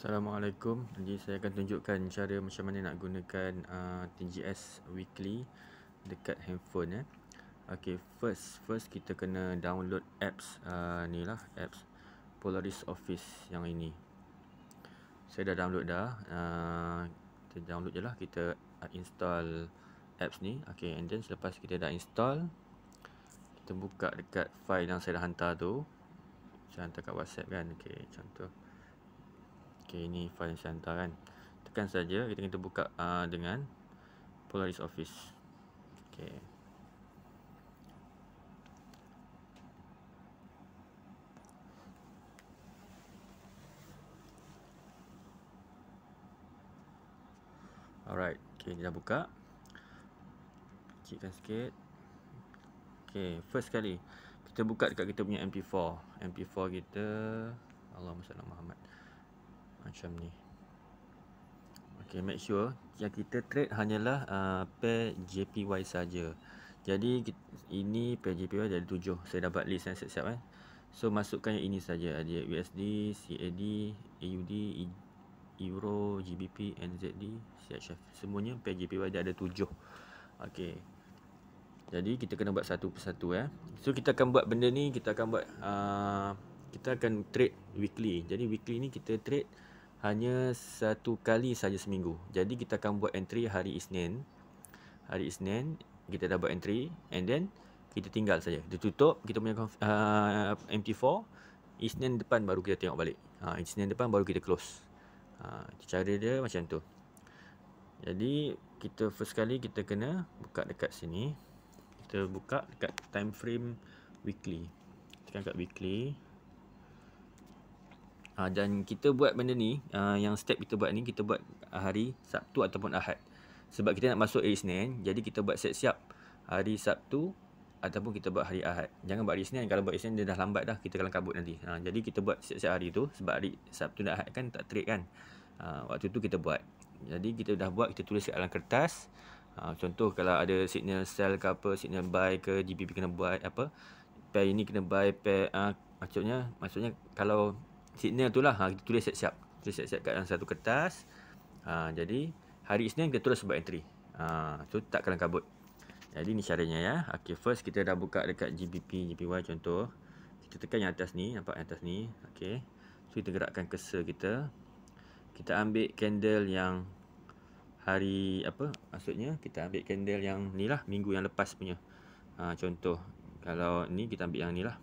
Assalamualaikum. Jadi saya akan tunjukkan cara macam mana nak gunakan TGS Weekly dekat handphone. Okay, first kita kena download apps ni lah, apps Polaris Office yang ini. Saya dah download dah. Kita download je lah, kita install apps ni. Okay, and then selepas kita dah install, kita buka dekat file yang saya dah hantar tu. Saya hantar kat WhatsApp kan. Okay, contoh. Okay, ini file yang saya hantar kan. Tekan saja, kita buka dengan Polaris Office. Okay. Alright, okay, dah buka. Kecilkan sikit. Okay, first kali kita buka dekat kita punya MP4. MP4 kita, Allahumma salli Muhammad, macam ni. Okay, make sure yang kita trade hanyalah pair JPY saja. Jadi ini pair JPY ada 7. Saya dapat list yang siap-siap So masukkan yang ini saja. Ada USD, CAD, AUD, Euro, GBP, NZD, CHF. Semuanya pair JPY dia ada 7. Okay. Jadi kita kena buat satu persatu So kita akan buat benda ni, kita akan buat kita akan trade weekly. Jadi weekly ni kita trade hanya satu kali saja seminggu. Jadi kita akan buat entry hari Isnin. Hari Isnin kita dah buat entry, and then kita tinggal saja. Dia tutup kita punya MT4. Isnin depan baru kita tengok balik. Isnin depan baru kita close. Cara dia macam tu. Jadi kita first kali kita kena buka dekat sini. Kita buka dekat time frame weekly. Tekan kat weekly. Dan kita buat benda ni, yang step kita buat ni, kita buat hari Sabtu ataupun Ahad. Sebab kita nak masuk hari Isnin, jadi kita buat siap-siap hari Sabtu ataupun kita buat hari Ahad. Jangan buat hari Isnin, kalau buat Isnin dia dah lambat dah, kita kalang kabut nanti. Jadi kita buat siap-siap hari tu, sebab hari Sabtu dan Ahad kan tak trade kan. Waktu tu kita buat. Jadi kita dah buat, kita tulis kat dalam kertas. Contoh kalau ada signal sell ke apa, signal buy ke, GBP kena buy apa, pair ini kena buy, pair maksudnya kalau signal tu lah, kita tulis siap-siap. Tulis siap-siap kat dalam satu kertas. Jadi hari Isnin kita terus buat entry. So tak kalang kabut. Jadi ni caranya ya. Okay, first kita dah buka dekat GBP, JPY contoh. Kita tekan yang atas ni, nampak yang atas ni. Okay. So kita gerakkan cursor kita. Kita ambil candle yang hari apa, maksudnya kita ambil candle yang ni lah, minggu yang lepas punya. Contoh kalau ni kita ambil yang ni lah.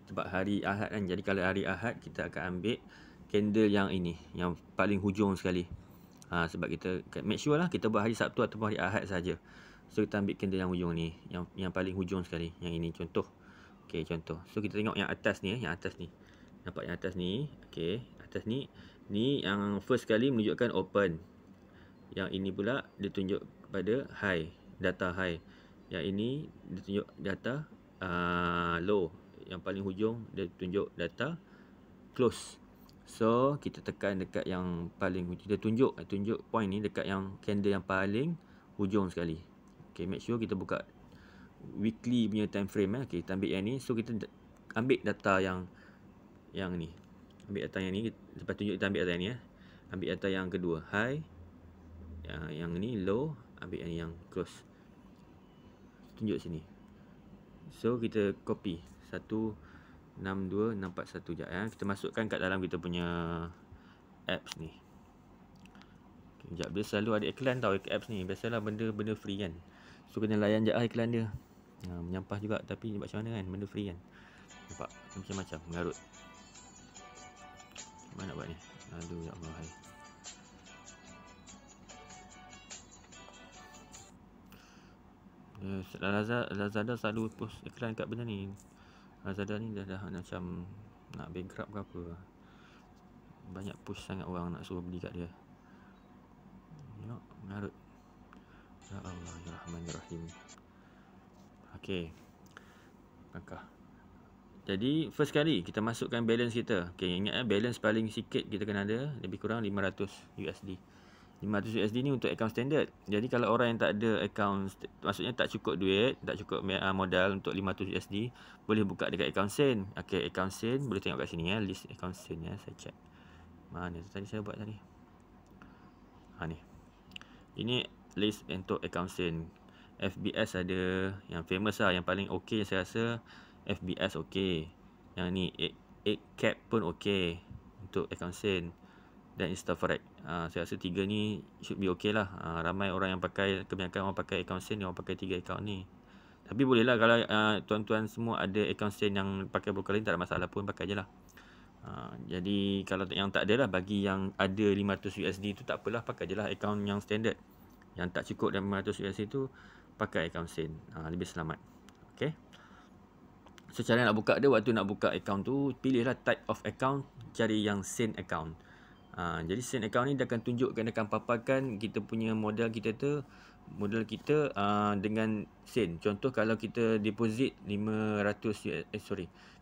Sebab hari Ahad kan, jadi kalau hari Ahad kita akan ambil candle yang ini, yang paling hujung sekali. Sebab kita make sure lah kita buat hari Sabtu ataupun hari Ahad saja. So kita ambil candle yang hujung ni, yang paling hujung sekali, yang ini contoh. Okay, contoh. So kita tengok yang atas ni, yang atas ni. Nampak yang atas ni? Okay, atas ni yang first kali menunjukkan open. Yang ini pula dia tunjuk kepada high, data high. Yang ini dia tunjuk data low. Yang paling hujung dia tunjuk data close. So kita tekan dekat yang paling hujung. Kita tunjuk point ni dekat yang candle yang paling hujung sekali. Okay, make sure kita buka weekly punya time frame. Okay, kita ambil yang ni. So kita ambil data yang ni. Ambil data yang ni. Lepas tunjuk kita ambil data yang ni. Ambil data yang kedua high. Yang ni low. Ambil yang close. Tunjuk sini. So kita copy 162641 jap Kita masukkan kat dalam kita punya apps ni. Okay, jap, dia selalu ada iklan tau apps ni. Biasalah benda free kan. So kena layan je iklan dia. Menyampah juga, tapi macam mana kan, benda free kan. Nampak macam-macam mengarut. Mana nak buat ni? Aduh ya Allah. Lazada selalu post iklan kat benda ni. Lazada ni dah macam nak bankrupt ke apa. Banyak push sangat orang nak suruh beli kat dia. Tengok, mengarut. Ya Allah, ya Rahman, ya Rahim. Okay, langkah. Jadi first kali kita masukkan balance kita. Okay, ingat balance paling sikit kita kena ada lebih kurang 500 USD. 500 USD ni untuk account standard. Jadi kalau orang yang tak ada account, maksudnya tak cukup duit, tak cukup modal untuk 500 USD, boleh buka dekat account Sen. Okey, account Sen boleh tengok kat sini ya, list account Sen ya, saya check. Mana tu tadi saya buat tadi? Ni. Ini list untuk account Sen. FBS ada yang famous lah, yang paling okey saya rasa FBS okey. Yang ni 8cap pun okey untuk account Sen. Dan Instaforex. Saya rasa 3 ni should be okay lah. Ramai orang yang pakai, kebanyakan orang pakai account Sen, orang pakai 3 account ni. Tapi boleh lah kalau tuan-tuan semua ada account Sen yang pakai broker lain, tak ada masalah pun, pakai je lah. Jadi kalau yang tak ada lah, bagi yang ada 500 USD tu tak apalah, pakai je lah account yang standard. Yang tak cukup dan 500 USD tu, pakai account Sen. Lebih selamat. Okay. So cara nak buka dia, waktu nak buka account tu, pilihlah type of account, cari yang Sen account. Jadi Sen account ni dia akan tunjukkan, dia akan paparkan kita punya modal kita tu, dengan Sen. Contoh kalau kita deposit 500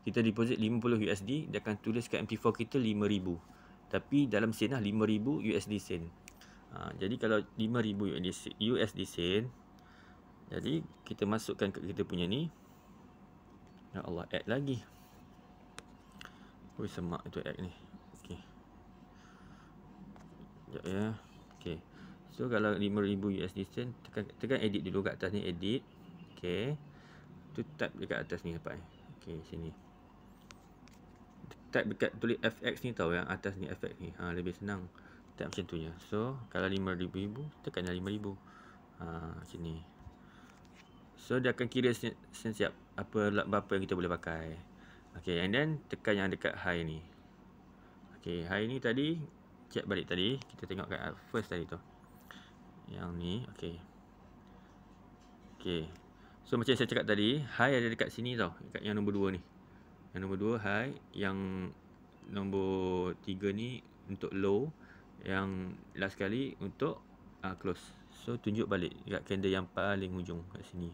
kita deposit 50 USD, dia akan tulis kat MP4 kita 5,000. Tapi dalam Sen lah 5,000 USD Sen. Jadi kalau 5,000 USD Sen, jadi kita masukkan kat kita punya ni. Ya Allah, add lagi. Semak tu add ni. Okey. Sekejap ya. Okay. So kalau 5,000 USD Sen, tekan edit dulu kat atas ni, edit. Okay. Tu type dekat atas ni apa ni? Okay, sini. Type dekat tulis FX ni tau, yang atas ni FX ni. Lebih senang. Type macam tu je. So kalau 5,000, tekan 5,000. Sini. So dia akan kira siap berapa yang kita boleh pakai. Okay, and then tekan yang dekat high ni. Okay, high ni tadi check balik tadi, kita tengok kat first tadi tu. Yang ni, okey. Okey. So macam saya cakap tadi, high ada dekat sini tau, dekat yang nombor 2 ni. Yang nombor 2 high, yang nombor 3 ni untuk low, yang last kali untuk close. So tunjuk balik dekat candle yang paling hujung kat sini.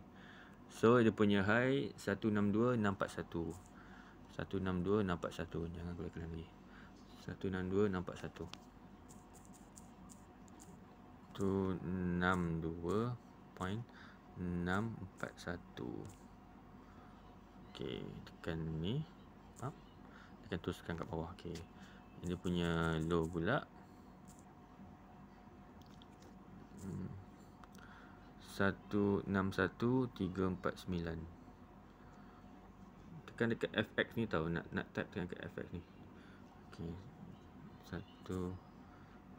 So dia punya high 162,641. 162,641. Jangan keluar lagi. 162,641. 162.641. Okey, tekan ni. Tekan teruskan kat bawah. Okey. Ini punya low pula. 161,349. Tekan dekat FX ni tau, nak type tekan kat FX ni. Okey.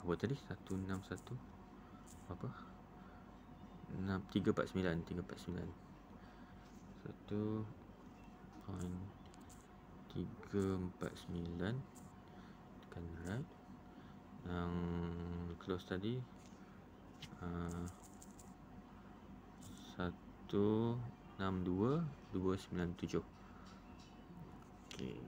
Apa tadi? 161 apa? 349. 1.349. Tekan right. Yang close tadi 162,297. Okey.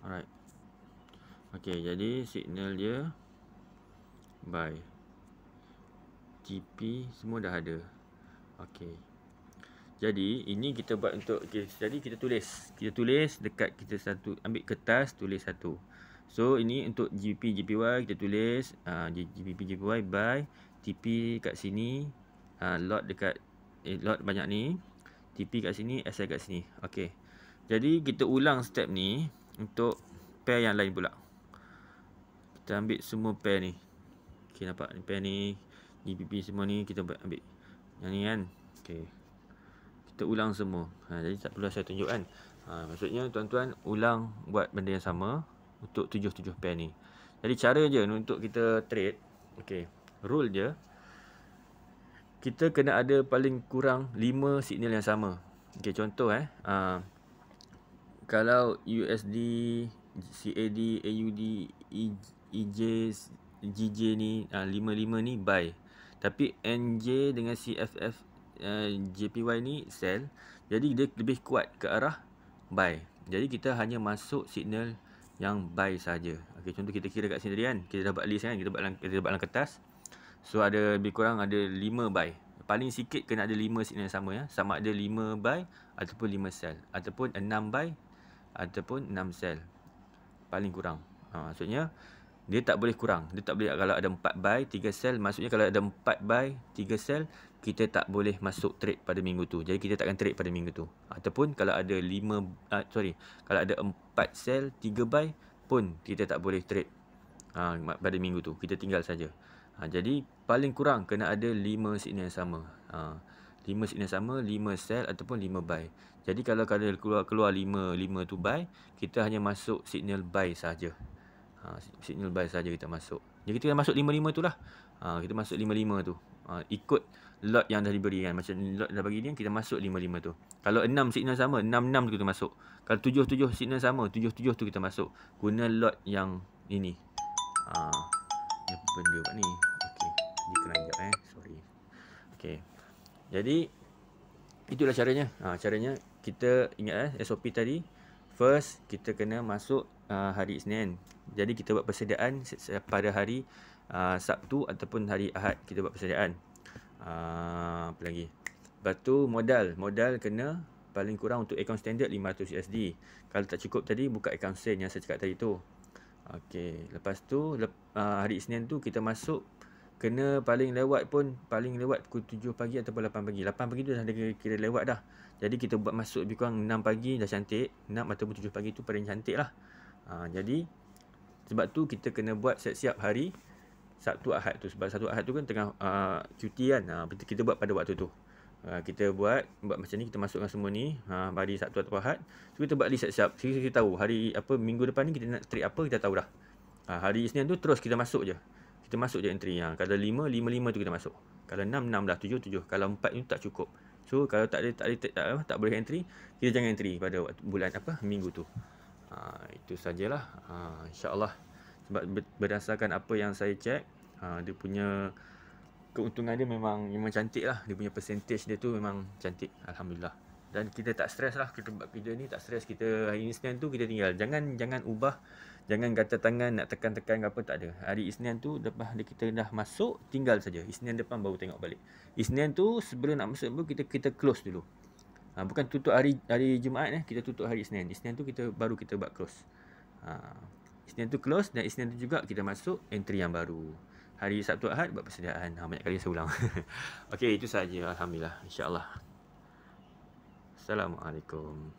Alright. Okey, jadi signal dia buy. TP semua dah ada. Okey. Jadi ini kita buat untuk jadi kita tulis dekat kita satu, ambil kertas, tulis satu. So ini untuk GBP JPY kita tulis GBP JPY buy, TP kat sini, lot dekat lot banyak ni, TP kat sini, SL kat sini. Okey. Jadi kita ulang step ni untuk pair yang lain pula. Kita ambil semua pair ni. Okey, nampak pair ni, GBP semua ni kita ambil. Yang ni kan. Okey. Kita ulang semua. Jadi tak perlu saya tunjuk kan. Maksudnya tuan-tuan ulang buat benda yang sama untuk 7 pair ni. Jadi cara je untuk kita trade. Okey. Rule je. Kita kena ada paling kurang 5 signal yang sama. Okey, contoh kalau USD, CAD, AUD, EJ, GJ ni 55 ni buy. Tapi NJ dengan CFF JPY ni sell. Jadi dia lebih kuat ke arah buy. Jadi kita hanya masuk signal yang buy saja. Okey, contoh kita kira kat sini tadi kan. Kita dah buat list kan, kita buat dalam kertas. So ada lebih kurang ada 5 buy. Paling sikit kena ada 5 signal yang sama ya. Sama ada 5 buy ataupun 5 sell ataupun 6 buy ataupun 6 sel. Paling kurang. Maksudnya dia tak boleh kurang. Dia tak boleh, kalau ada 4 buy 3 sel, maksudnya kalau ada 4 buy 3 sel, kita tak boleh masuk trade pada minggu tu. Jadi kita takkan trade pada minggu tu. Ataupun kalau ada kalau ada 4 sel 3 buy pun kita tak boleh trade pada minggu tu. Kita tinggal saja. Jadi paling kurang kena ada 5 signal yang sama. 5 signal sama, 5 sell ataupun 5 buy. Jadi kalau keluar 5 tu buy, kita hanya masuk signal buy saja. Signal buy saja kita masuk. Jadi kita masuk 5 tu lah. Kita masuk 5 tu. Ikut lot yang dah diberi kan. Macam lot dah bagi ni, kita masuk 5 tu. Kalau 6 signal sama, 6 tu kita masuk. Kalau 7 signal sama, 7 tu kita masuk. Guna lot yang ini. Ni apa benda kat ni? Okey, dia kena sekejap sorry. Okey. Jadi itulah caranya. Caranya kita ingat SOP tadi. First kita kena masuk hari Isnin. Jadi kita buat persediaan pada hari Sabtu ataupun hari Ahad, kita buat persediaan. Apa lagi? Lepas tu modal kena paling kurang untuk akaun standard 500 USD. Kalau tak cukup tadi, buka akaun sen yang saya cakap tadi tu. Okey, lepas tu hari Isnin tu kita masuk, kena paling lewat pukul 7 pagi ataupun 8 pagi. 8 pagi tu dah kira lewat dah. Jadi kita buat masuk lebih kurang 6 pagi dah cantik. 6 ataupun 7 pagi tu paling cantik lah. Jadi sebab tu kita kena buat siap-siap hari Sabtu Ahad tu. Sebab Sabtu Ahad tu kan tengah cuti kan. Kita buat pada waktu tu. Kita buat macam ni, kita masukkan semua ni hari Sabtu atau Ahad. So kita buat list siap-siap. Kita tahu hari minggu depan ni kita nak trade apa, kita tahu dah. Hari Isnin tu terus kita masuk je. Kita masuk je entry. Kalau 5 tu kita masuk. Kalau 6 dah, 7. Kalau 4 ni tak cukup. So kalau tak boleh entry, kita jangan entry pada bulan minggu tu. Itu sajalah. InsyaAllah. Sebab berdasarkan apa yang saya check, dia punya keuntungan dia memang cantik lah. Dia punya percentage dia tu memang cantik. Alhamdulillah. Dan kita tak stres lah. Kita buat kerja ni tak stres. Kita hari Isnin tu kita tinggal. Jangan ubah. Jangan gatal tangan nak tekan-tekan ke apa, tak ada. Hari Isnin tu lepas kita dah masuk, tinggal saja. Isnin depan baru tengok balik. Isnin tu sebelum nak masuk pun kita close dulu. Bukan tutup hari Jumaat kita tutup hari Isnin. Isnin tu baru kita buat close. Isnin tu close dan Isnin tu juga kita masuk entry yang baru. Hari Sabtu Ahad buat persediaan. Banyak kali saya ulang. Okey, itu saja. Alhamdulillah. InsyaAllah. Assalamualaikum.